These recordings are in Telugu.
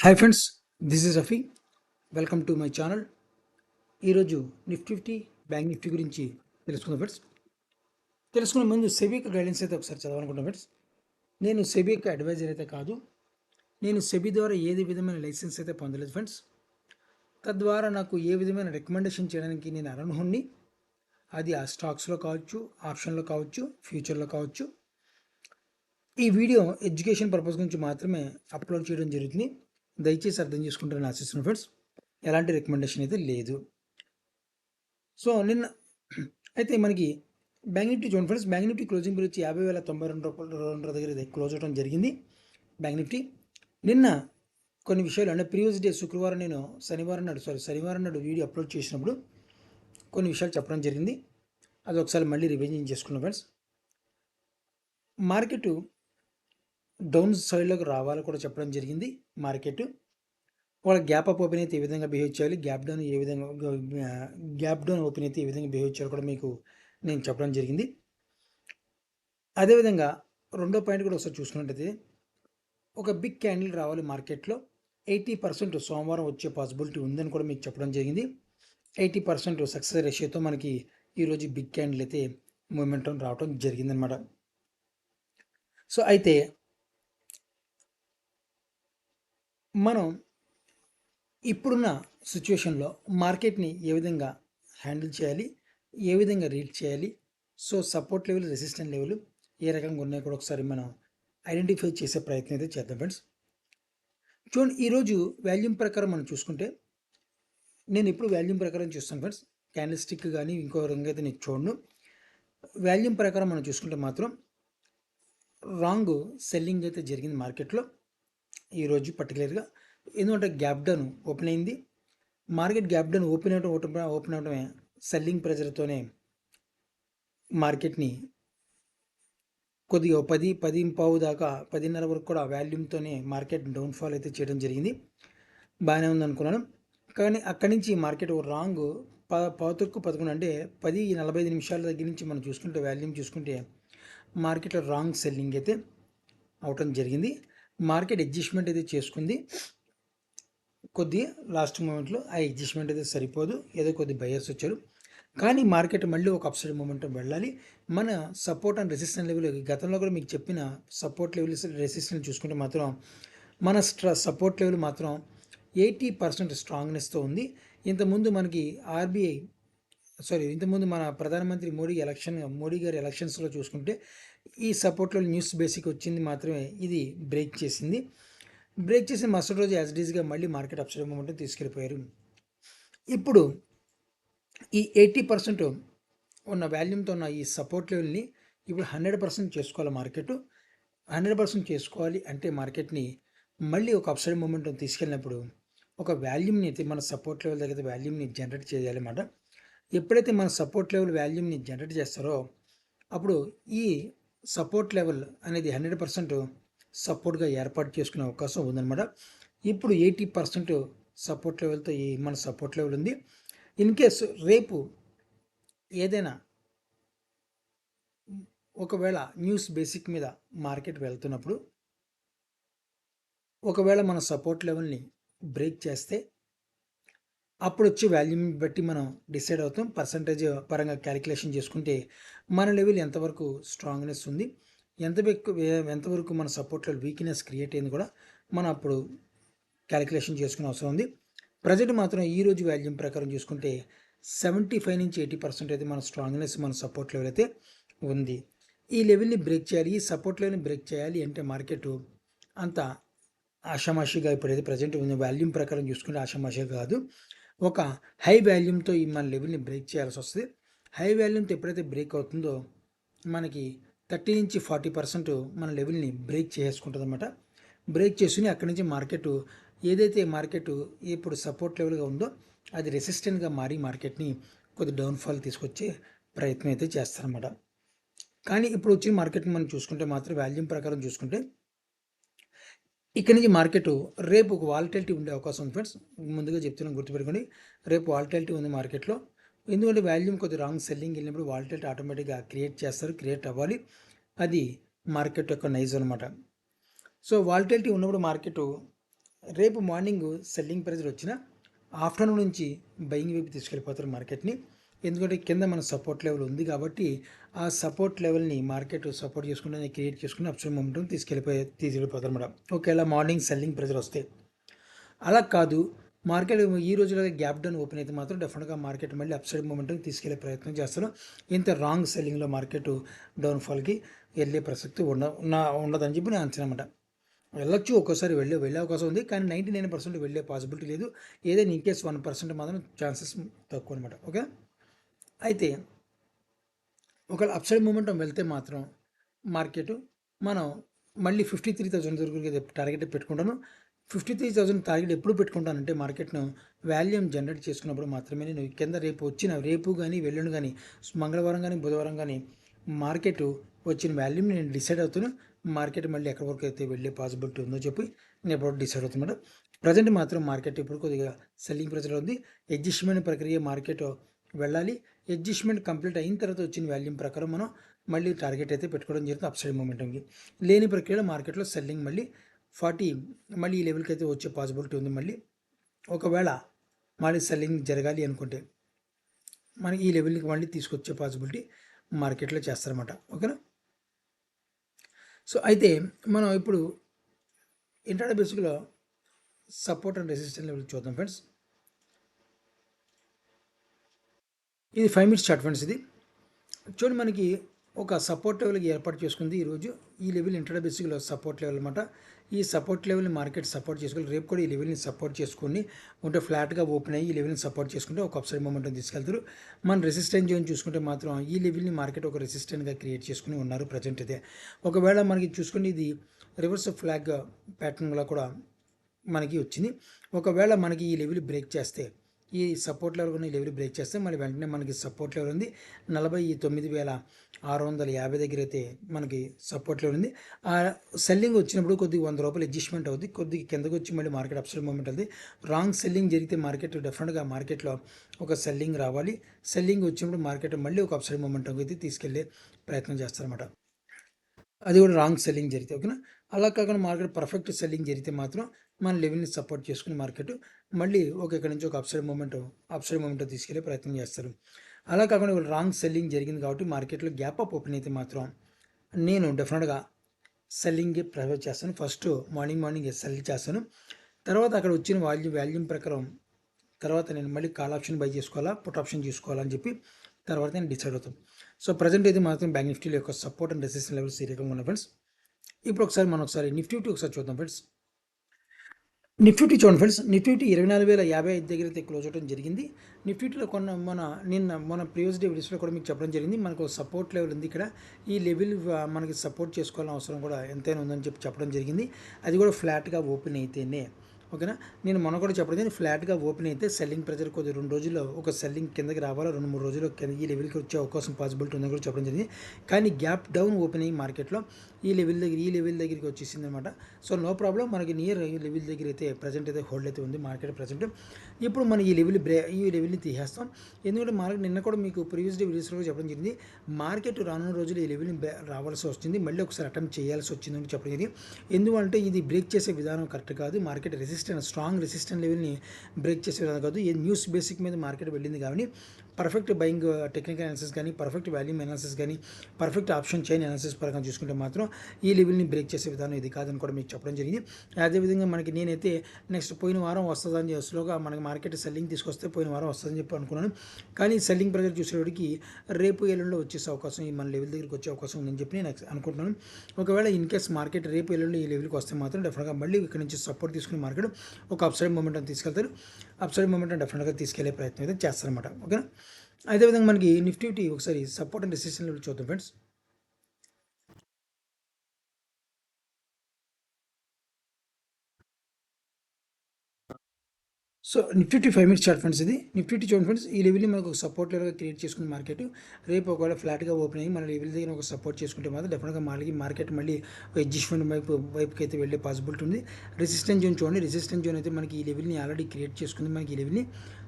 Hi friends, this is Rafi. Welcome to my channel. ఈరోజు నిఫ్టీ బ్యాంక్ నిఫ్టీ గురించి తెలుసుకుందాం ఫ్రెండ్స్. తెలుసుకునే ముందు సెబీకి గైడెన్స్ అయితే ఒకసారి చదవాలనుకుంటాం ఫ్రెండ్స్. నేను సెబీకి అడ్వైజర్ అయితే కాదు. నేను సెబీ ద్వారా ఏది విధమైన లైసెన్స్ అయితే పొందలేదు ఫ్రెండ్స్. తద్వారా నాకు ఏ విధమైన రికమెండేషన్ చేయడానికి నేను అర్హుణ్ణి. అది ఆ స్టాక్స్లో కావచ్చు, ఆప్షన్లో కావచ్చు, ఫ్యూచర్లో కావచ్చు. ఈ వీడియో ఎడ్యుకేషన్ పర్పస్ గురించి మాత్రమే అప్లోడ్ చేయడం జరుగుతుంది. దయచేసి అర్థం చేసుకుంటారని ఆశిస్తున్నాను ఫ్రెండ్స్. ఎలాంటి రికమెండేషన్ అయితే లేదు. సో నిన్న అయితే మనకి బ్యాంక్ నిఫ్టీ చూడండి friends. Bank Nifty closing bill వచ్చి 50,092 రూపాయల దగ్గర క్లోజ్ అవడం జరిగింది. బ్యాంక్ నిఫ్టీ నిన్న కొన్ని విషయాలు అంటే ప్రీవియస్ డే శనివారం నాడు వీడియో అప్లోడ్ చేసినప్పుడు కొన్ని విషయాలు చెప్పడం జరిగింది. అది ఒకసారి మళ్ళీ రివిజన్ చేసుకున్నాం ఫ్రెండ్స్. మార్కెట్ డౌన్ సైడ్లోకి రావాలని కూడా చెప్పడం జరిగింది. మార్కెట్ వాళ్ళ గ్యాప్ అప్ ఓపెన్ అయితే ఏ విధంగా బిహేవ్ చేయాలి, గ్యాప్ డౌన్ ఓపెన్ అయితే ఏ విధంగా బిహేవ్ చేయాలి కూడా మీకు నేను చెప్పడం జరిగింది. అదేవిధంగా రెండో పాయింట్ కూడా ఒకసారి చూసుకున్నట్టయితే ఒక బిగ్ క్యాండిల్ రావాలి మార్కెట్లో. 80% సోమవారం వచ్చే పాసిబిలిటీ ఉందని కూడా మీకు చెప్పడం జరిగింది. 80% సక్సెస్ రేషియోతో మనకి ఈరోజు బిగ్ క్యాండిల్ అయితే మూమెంటం రావడం జరిగిందనమాట. సో అయితే మనం ఇప్పుడున్న సిచ్యువేషన్లో మార్కెట్ని ఏ విధంగా హ్యాండిల్ చేయాలి, ఏ విధంగా రీడ్ చేయాలి, so support level, resistant level ఏ రకంగా ఉన్నాయో కూడా ఒకసారి మనం ఐడెంటిఫై చేసే ప్రయత్నం అయితే చేద్దాం ఫ్రెండ్స్. చూడండి, ఈరోజు వాల్యూమ్ ప్రకారం మనం చూసుకుంటే, నేను ఇప్పుడు వాల్యూమ్ ప్రకారం చూస్తాను ఫ్రెండ్స్. క్యాండిల్ స్టిక్ కానీ ఇంకో రంగు అయితే నేను చూడను. వాల్యూమ్ ప్రకారం మనం చూసుకుంటే మాత్రం రాంగ్ సెల్లింగ్ అయితే జరిగింది మార్కెట్లో ఈరోజు పర్టికులర్గా. ఎందుకంటే గ్యాప్ డౌన్ ఓపెన్ అయింది. మార్కెట్ గ్యాప్ డౌన్ ఓపెన్ అవడమే సెల్లింగ్ ప్రెజర్తోనే మార్కెట్ని కొద్దిగా 10 దాకా 10:30 వరకు కూడా వాల్యూమ్తోనే మార్కెట్ డౌన్ఫాల్ అయితే చేయడం జరిగింది. బాగానే ఉందనుకున్నాను. కానీ అక్కడి నుంచి మార్కెట్ రాంగ్ 11 అంటే 10:45 నిమిషాల దగ్గర నుంచి మనం చూసుకుంటే వాల్యూమ్ చూసుకుంటే మార్కెట్లో రాంగ్ సెల్లింగ్ అయితే అవటం జరిగింది. మార్కెట్ అడ్జస్ట్మెంట్ అయితే చేసుకుంది. కొద్దిగా లాస్ట్ మూమెంట్లో ఆ అడ్జస్ట్మెంట్ అయితే సరిపోదు, ఏదో కొద్ది బయర్స్ వచ్చారు. కానీ మార్కెట్ మళ్ళీ ఒక అప్సైడ్ మూమెంట్ వెళ్ళాలి. మన సపోర్ట్ అండ్ రెసిస్టెన్స్ లెవెల్ గతంలో కూడా మీకు చెప్పిన సపోర్ట్ లెవెల్, రెసిస్టెన్స్ చూసుకుంటే మాత్రం మన సపోర్ట్ లెవెల్ మాత్రం 80% స్ట్రాంగ్నెస్తో ఉంది. ఇంతకుముందు మనకి ఇంతకుముందు మన ప్రధానమంత్రి మోడీ గారి ఎలక్షన్స్లో చూసుకుంటే ఈ సపోర్ట్లో న్యూస్ బేసిక్ వచ్చింది మాత్రమే ఇది బ్రేక్ చేసింది. బ్రేక్ చేసిన మరుసటి రోజు యాజ్ డీజ్గా మళ్ళీ మార్కెట్ అప్సైడ్ మూమెంట్ తీసుకెళ్ళిపోయారు. ఇప్పుడు ఈ 80% ఉన్న వాల్యూమ్తో ఉన్న ఈ సపోర్ట్ లెవెల్ని ఇప్పుడు 100% చేసుకోవాలి. మార్కెట్ 100% చేసుకోవాలి అంటే మార్కెట్ని మళ్ళీ ఒక అప్సైడ్ మూమెంట్ తీసుకెళ్ళినప్పుడు ఒక వాల్యూమ్ని అయితే మన సపోర్ట్ లెవెల్ దగ్గర వాల్యూమ్ని జనరేట్ చేయాలన్నమాట. ఎప్పుడైతే మన సపోర్ట్ లెవెల్ వాల్యూమ్ని జనరేట్ చేస్తారో అప్పుడు ఈ సపోర్ట్ లెవెల్ అనేది 100% సపోర్ట్గా ఏర్పాటు చేసుకునే అవకాశం ఉందన్నమాట. ఇప్పుడు 80% సపోర్ట్ లెవెల్తో మన సపోర్ట్ లెవెల్ ఉంది. ఇన్ కేసు రేపు ఏదైనా ఒకవేళ న్యూస్ బేసిక్ మీద మార్కెట్ వెళ్తున్నప్పుడు ఒకవేళ మన సపోర్ట్ లెవెల్ని బ్రేక్ చేస్తే అప్పుడు వచ్చే వాల్యూమ్ బట్టి మనం డిసైడ్ అవుతాం. పర్సంటేజ్ పరంగా క్యాలిక్యులేషన్ చేసుకుంటే మన లెవెల్ ఎంతవరకు స్ట్రాంగ్నెస్ ఉంది, ఎంతవరకు మన సపోర్ట్లో వీక్నెస్ క్రియేట్ అయింది కూడా మనం అప్పుడు క్యాలిక్యులేషన్ చేసుకునే అవసరం ఉంది. ప్రజెంట్ మాత్రం ఈరోజు వాల్యూమ్ ప్రకారం చూసుకుంటే 75 నుంచి 80% అయితే మన స్ట్రాంగ్నెస్, మన సపోర్ట్ లెవెల్ అయితే ఉంది. ఈ లెవెల్ని బ్రేక్ చేయాలి, ఈ సపోర్ట్ లెవెల్ని బ్రేక్ చేయాలి అంటే మార్కెట్ అంత ఆషామాషిగా ఇప్పుడైతే ప్రజెంట్ ఉంది వాల్యూమ్ ప్రకారం చూసుకుంటే ఆషామాషిగా కాదు. ఒక హై వాల్యూమ్తో ఈ మన లెవెల్ని బ్రేక్ చేయాల్సి వస్తుంది. హై వాల్యూమ్తో ఎప్పుడైతే బ్రేక్ అవుతుందో మనకి 30 నుంచి 40% మన లెవెల్ని బ్రేక్ చేసుకుంటుంది అనమాట. బ్రేక్ చేసుకుని అక్కడి నుంచి మార్కెట్ ఏదైతే మార్కెట్ ఇప్పుడు సపోర్ట్ లెవెల్గా ఉందో అది రెసిస్టెంట్గా మారి మార్కెట్ని కొద్ది డౌన్ఫాల్ తీసుకొచ్చే ప్రయత్నం అయితే చేస్తారన్నమాట. కానీ ఇప్పుడు వచ్చిన మార్కెట్ని మనం చూసుకుంటే మాత్రం వాల్యూమ్ ప్రకారం చూసుకుంటే ఇక్కడి నుంచి మార్కెట్ రేపు ఒక వాలటిలిటీ ఉండే అవకాశం ఉంది ఫ్రెండ్స్. ముందుగా చెప్తున్నాను, గుర్తుపెట్టుకోండి. రేపు వాలటిలిటీ ఉంది మార్కెట్లో. ఎందుకంటే వాల్యూమ్ కొద్ది రాంగ్ సెల్లింగ్ వెళ్ళినప్పుడు వాలటిలిటీ ఆటోమేటిక్గా క్రియేట్ అవ్వాలి. అది మార్కెట్ యొక్క నైజ్ అనమాట. సో వాలటిలిటీ ఉన్నప్పుడు మార్కెట్ రేపు మార్నింగ్ సెల్లింగ్ ప్రెజర్ వచ్చిన ఆఫ్టర్నూన్ నుంచి బయింగ్ వైపు తీసుకెళ్ళిపోతారు మార్కెట్ని. ఎందుకంటే కింద మన సపోర్ట్ లెవెల్ ఉంది కాబట్టి ఆ సపోర్ట్ లెవెల్ని మార్కెట్ సపోర్ట్ చేసుకుంటే క్రియేట్ చేసుకుని అప్సైడ్ మొమెంటం తీసుకెళ్ళిపోతారు అన్నమాట. ఒకవేళ మార్నింగ్ సెల్లింగ్ ప్రెజర్ వస్తే. అలా కాదు, మార్కెట్ ఈ రోజులో గ్యాప్ డౌన్ ఓపెన్ అయితే మాత్రం డెఫినెట్గా మార్కెట్ మళ్ళీ అప్సైడ్ మూమెంట్ని తీసుకెళ్లే ప్రయత్నం చేస్తారు. ఇంత రాంగ్ సెల్లింగ్లో మార్కెట్ డౌన్ఫాల్కి వెళ్ళే ప్రసక్తి ఉండదని చెప్పి నేను అంచనా అన్నమాట. వెళ్ళొచ్చు, ఒక్కోసారి వెళ్ళే అవకాశం ఉంది, కానీ 99% వెళ్ళే పాసిబిలిటీ లేదు. ఏదైనా ఇన్కేస్ 1% మాత్రం ఛాన్సెస్ తక్కువ అనమాట. ఓకే, అయితే ఒకవేళ అప్సైడ్ మూమెంటం వెళ్తే మాత్రం మార్కెట్ మనం మళ్ళీ 53,000 వరకు టార్గెట్ పెట్టుకుంటాను. 53,000 టార్గెట్ ఎప్పుడు పెట్టుకుంటానంటే మార్కెట్ను వాల్యూమ్ జనరేట్ చేసుకున్నప్పుడు మాత్రమే. నేను కింద రేపు కానీ వెల్లుండి కానీ మంగళవారం కానీ బుధవారం కానీ మార్కెట్ వచ్చిన వాల్యూమ్ నేను డిసైడ్ అవుతాను. మార్కెట్ మళ్ళీ ఎక్కడి వరకు అయితే వెళ్ళే పాసిబిలిటీ ఉందో చెప్పి నేను ఎప్పుడు డిసైడ్ అవుతున్నాడు. ప్రజెంట్ మాత్రం మార్కెట్ ఇప్పుడు కొద్దిగా సెల్లింగ్ ప్రెజర్ ఉంది. అడ్జస్ట్మెంట్ ప్రక్రియ మార్కెట్ వెళ్ళాలి. అడ్జస్ట్మెంట్ కంప్లీట్ అయిన తర్వాత వచ్చిన వాల్యూమ్ ప్రకారం మనం మళ్ళీ టార్గెట్ అయితే పెట్టుకోవడం జరుగుతుంది అప్సైడ్ మూమెంటంకి. లేని ప్రక్రియలో మార్కెట్లో సెల్లింగ్ మళ్ళీ 40 మళ్ళీ ఈ లెవెల్కి అయితే వచ్చే పాసిబిలిటీ ఉంది. మళ్ళీ ఒకవేళ మళ్ళీ సెల్లింగ్ జరగాలి అనుకుంటే మనకి ఈ లెవెల్కి మళ్ళీ తీసుకొచ్చే పాసిబిలిటీ మార్కెట్లో చేస్తారన్నమాట. ఓకేనా. సో అయితే మనం ఇప్పుడు ఇంట్రాడే బేసిక్లో సపోర్ట్ అండ్ రెసిస్టెన్స్ లెవెల్ చూద్దాం ఫ్రెండ్స్. ఇది 5 minutes చార్ట్ ఫ్రెండ్స్. ఇది చూడండి, మనకి ఒక సపోర్ట్ లెవెల్కి ఏర్పాటు చేసుకుంది ఈరోజు. ఈ లెవెల్ ఇంట్రాడే బేసిక్లో సపోర్ట్ లెవెల్ అనమాట. ఈ సపోర్ట్ లెవెల్ని మార్కెట్ సపోర్ట్ చేసుకోవాలి. రేపు కూడా ఈ లెవెల్ని సపోర్ట్ చేసుకొని ఉంటే ఫ్లాట్గా ఓపెన్ అయ్యి ఈ లెవెల్ని సపోర్ట్ చేసుకుంటే ఒక అప్సైడ్ మూమెంటం తీసుకెళ్తారు. మన రెసిస్టెన్స్ జోన్ చూసుకుంటే మాత్రం ఈ లెవెల్ని మార్కెట్ ఒక రెసిస్టెంట్గా క్రియేట్ చేసుకుని ఉన్నారు ప్రజెంట్ అయితే. ఒకవేళ మనకి చూసుకుంటే ఇది రివర్స్ ఫ్లాగ్ ప్యాటర్న్లో కూడా మనకి వచ్చింది. ఒకవేళ మనకి ఈ లెవెల్ బ్రేక్ చేస్తే, ఈ సపోర్ట్ లెవెల్ కూడా ఈ లెవెల్ బ్రేక్ చేస్తే మళ్ళీ వెంటనే మనకి సపోర్ట్ లెవెల్ ఉంది 49,650 దగ్గర అయితే మనకి సపోర్ట్ లెవెల్ ఉంది. ఆ సెల్లింగ్ వచ్చినప్పుడు కొద్దిగా 100 రూపాయలు అడ్జస్ట్మెంట్ అవుతుంది. కొద్దిగా కిందకు వచ్చి మళ్ళీ మార్కెట్ అప్సైడ్ మూమెంట్ అవుతుంది. రాంగ్ సెల్లింగ్ జరిగితే మార్కెట్ డెఫినెట్గా మార్కెట్లో ఒక సెల్లింగ్ రావాలి. సెల్లింగ్ వచ్చినప్పుడు మార్కెట్ మళ్ళీ ఒక అప్సైడ్ మూమెంట్ అయితే తీసుకెళ్లే ప్రయత్నం చేస్తారన్నమాట. అది కూడా రాంగ్ సెల్లింగ్ జరిగితే. ఓకేనా. అలా కాకుండా మార్కెట్ పర్ఫెక్ట్ సెల్లింగ్ జరిగితే మాత్రం మన లెవెల్ని సపోర్ట్ చేసుకుని మార్కెట్ మళ్ళీ ఇక్కడ నుంచి ఒక అప్సైడ్ మూమెంట్ తీసుకెళ్లే ప్రయత్నం చేస్తారు. అలా కాకుండా రాంగ్ సెల్లింగ్ జరిగింది కాబట్టి మార్కెట్లో గ్యాప్ అప్ ఓపెన్ అయితే మాత్రం నేను డెఫినెట్గా సెల్లింగ్కి ప్రిఫర్ చేస్తాను. ఫస్ట్ మార్నింగ్ సెల్ చేస్తాను. తర్వాత అక్కడ వచ్చిన వాల్యూమ్ ప్రకారం తర్వాత నేను మళ్ళీ కాల్ ఆప్షన్ బై చేసుకోవాలా, పుట్ ఆప్షన్ తీసుకోవాలని చెప్పి తర్వాత నేను డిసైడ్ అవుతాం. సో ప్రజెంట్ అయితే మాత్రం బ్యాంక్ నిఫ్టీలో యొక్క సపోర్ట్ అండ్ రెసిస్టెన్స్ లెవెల్స్ ఈ రకంగా ఉన్నాయి ఫ్రెండ్స్. ఇప్పుడు ఒకసారి నిఫ్టీ ఒకసారి చూద్దాం ఫ్రెండ్స్. నిఫ్టీ చూడండి ఫ్రెండ్స్, నిఫ్టీ 24,055 దగ్గర అయితే క్లోజ్ అవడం జరిగింది. నిఫ్టీలో మన ప్రీవియస్ డే వీడియోస్లో కూడా మీకు చెప్పడం జరిగింది. మనకు సపోర్ట్ లెవెల్ ఉంది ఇక్కడ. ఈ లెవెల్ మనకి సపోర్ట్ చేసుకోవాలని అవసరం కూడా ఎంతైనా ఉందని చెప్పడం జరిగింది. అది కూడా ఫ్లాట్గా ఓపెన్ అయితేనే. ఓకేనా. నేను మొన్న కూడా చెప్పడం ఫ్లాట్గా ఓపెన్ అయితే సెల్లింగ్ ప్రెజర్ కొద్దిగా 2 రోజుల్లో ఒక సెల్లింగ్ కిందకి రావాలా, 2-3 రోజుల్లో ఈ లెవెల్కి వచ్చే అవకాశం పాసిబిలిటీ ఉందని కూడా చెప్పడం జరిగింది. కానీ గ్యాప్ డౌన్ ఓపెన్ అయ్యి మార్కెట్లో ఈ లెవెల్ దగ్గరికి వచ్చేసింది అనమాట. సో నో ప్రాబ్లం, మనకి నియర్ ఈ లెవెల్ దగ్గర అయితే ప్రజెంట్ అయితే హోల్డ్ అయితే ఉంది మార్కెట్ ప్రజెంట్. ఇప్పుడు మనం ఈ లెవెల్ని తీసేస్తాం. ఎందుకంటే మార్కెట్ నిన్న కూడా మీకు ప్రీవియస్ డే వీడియోస్లో చెప్పడం జరిగింది. మార్కెట్ రానున్న రోజులు ఈ లెవెల్ని రావాల్సి వస్తుంది, మళ్ళీ ఒకసారి అటెంప్ట్ చేయాల్సి వచ్చిందని చెప్పడం జరిగింది. ఎందుకంటే ఇది బ్రేక్ చేసే విధానం కరెక్ట్ కాదు. మార్కెట్ స్ట్రాంగ్ రెసిస్టెంట్ లెవెల్ని బ్రేక్ చేసే విధానం కాదు. ఏ న్యూస్ బేసిక్ మీద మార్కెట్ వెళ్ళింది కాబట్టి పర్ఫెక్ట్ బయింగ్ టెక్నికల్ అనాలిసిస్ కానీ, పర్ఫెక్ట్ వాల్యూమ్ అనాలిసిస్ కానీ, పర్ఫెక్ట్ ఆప్షన్ చైన్ అనాలిసిస్ పరంగా చూసుకుంటే మాత్రం ఈ లెవెల్ని బ్రేక్ చేసే విధానం ఇది కాదని కూడా మీకు చెప్పడం జరిగింది. అదేవిధంగా మనకి నేనైతే నెక్స్ట్ పోయిన వారం వస్తుందని స్లోగా మనకి మార్కెట్ సెల్లింగ్ తీసుకొస్తే పోయిన వారం వస్తుందని చెప్పి అనుకున్నాను. కానీ సెల్లింగ్ ప్రెజర్ చూసేవాడికి రేపు ఎల్లుండిలో వచ్చేసే అవకాశం, మన లెవెల్ దగ్గరికి వచ్చే అవకాశం ఉందని చెప్పి నేను అనుకుంటున్నాను. ఒకవేళ ఇన్ కేస్ మార్కెట్ రేపు ఎల్లుండి ఈ లెవెల్కి వస్తే మాత్రం డెఫినెట్గా మళ్ళీ ఇక్కడ నుంచి సపోర్ట్ తీసుకుని మార్కెట్ ఒక అప్సైడ్ మూమెంట్ తీసుకెళ్తారు. అప్సైడ్ మూమెంట్ డెఫినెట్గా తీసుకెళ్లే ప్రయత్నం అయితే చేస్తారనమాట. ఓకేనా. అదేవిధంగా మనకి నిఫ్టీ ఒకసారి సపోర్ట్ అండ్ రెసిస్టెన్స్ లెవెల్ చూద్దాం friends. So Nifty 5 minutes chart friends. ఇది నిఫ్టీ చూడండి ఫ్రెండ్స్, ఈ లెవెల్ని మనకు ఒక సపోర్ట్ లెవెల్గా క్రియేట్ చేసుకుని మార్కెట్ రేపు ఒకవేళ ఫ్లాట్గా ఓపెన్ అయ్యి మన లెవెల్ దగ్గర ఒక సపోర్ట్ చేసుకుంటే మాత్రం డెఫినెట్గా మార్కెట్ మళ్ళీ అడ్జస్ట్మెంట్ వైపుకి అయితే వెళ్ళే పాసిబిలిటీ ఉంది. రెసిస్టెన్స్ జోన్ చూడండి, రెసిస్టెన్స్ జోన్ అయితే మనకి ఈ లెవెల్ని ఆల్రెడీ క్రియేట్ చేసుకుంది మనకి ఈ లెవెల్ని.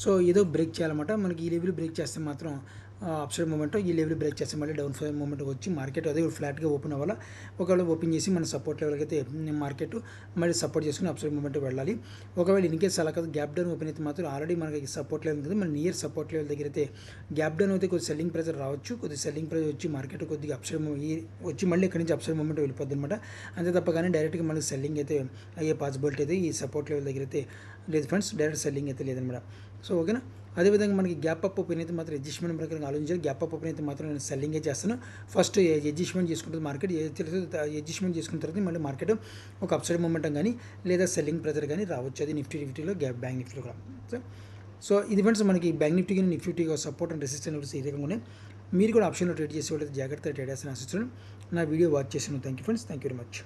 సో ఏదో బ్రేక్ చేయాలన్నమాట. మనకి ఈ లెవెల్ బ్రేక్ చేస్తే మాత్రం అప్సైడ్ మూమెంట్ ఈ లెవెల్ బ్రేక్ చేస్తే మళ్ళీ డౌన్ సైడ్ మూమెంట్ వచ్చి మార్కెట్ అదే ఫ్లాట్గా ఓపెన్ అవ్వాలి. ఒకవేళ ఓపెన్ చేసి మన సపోర్ట్ లెవెల్కి అయితే మార్కెట్ మళ్ళీ సపోర్ట్ చేసుకుని అప్సైడ్ మూమెంట్ వెళ్ళాలి. ఒకవేళ ఇన్ కేసు అలా కాదు గ్యాప్ డౌన్ ఓపెన్ అయితే మాత్రం ఆల్రెడీ మనకి సపోర్ట్ లెవెల్ కదా, మన నియర్ సపోర్ట్ లెవెల్ దగ్గర అయితే గ్యాప్ డౌన్ అయితే కొద్దిగా సెల్లింగ్ ప్రెజర్ రావచ్చు. కొద్దిగా సెల్లింగ్ ప్రెజర్ వచ్చి మార్కెట్ కొద్దిగా అప్సైడ్ వచ్చి మళ్ళీ ఇక్కడి నుంచి అప్సైడ్ మూమెంట్ వెళ్ళిపోద్ది అనమాట. అంతే తప్ప కానీ డైరెక్ట్గా మనకి సెల్లింగ్ అయితే అయ్యే పాసిబిలిటీ అయితే ఈ సపోర్ట్ లెవెల్ దగ్గర అయితే లేదు ఫ్రెండ్స్, డైరెక్ట్ సెల్లింగ్ అయితే లేదనమాట. సో ఓకేనా. అదేవిధంగా మనకి గ్యాప్ అప్ ఓపెన్ అయితే మాత్రం అడ్జస్ట్మెంట్ ప్రకారంగా ఆలోచించాలి. గ్యాప్ అప్ ఓపెన్ అయితే మాత్రం నేను సెల్లింగే చేస్తాను. ఫస్ట్ అడ్జస్ట్మెంట్ చేసుకుంటుంది మార్కెట్, అడ్జస్ట్మెంట్ చేసుకున్న తర్వాత మళ్ళీ మార్కెట్ ఒక అప్సైడ్ మూమెంటం కానీ లేదా సెల్లింగ్ ప్రెజర్ కానీ రావచ్చు. అది నిఫ్టీలో బ్యాంక్ నిఫ్టీలో కూడా. సో ఇది ఫ్రెండ్స్ మనకి బ్యాంక్ నిఫ్టీ కానీ నిఫ్టీ సపోర్ట్ అండ్ రెసిస్టెన్స్ ఈ రకంగా ఉన్నాయి. మీరు కూడా ఆప్షన్లో ట్రేడ్ చేసేవాళ్ళైతే జాగ్రత్తగా ట్రేడ్ చేస్తాను ఆశిస్తున్నాను. నా వీడియో వాచ్ చేసాను. Thank you friends, thank you very much.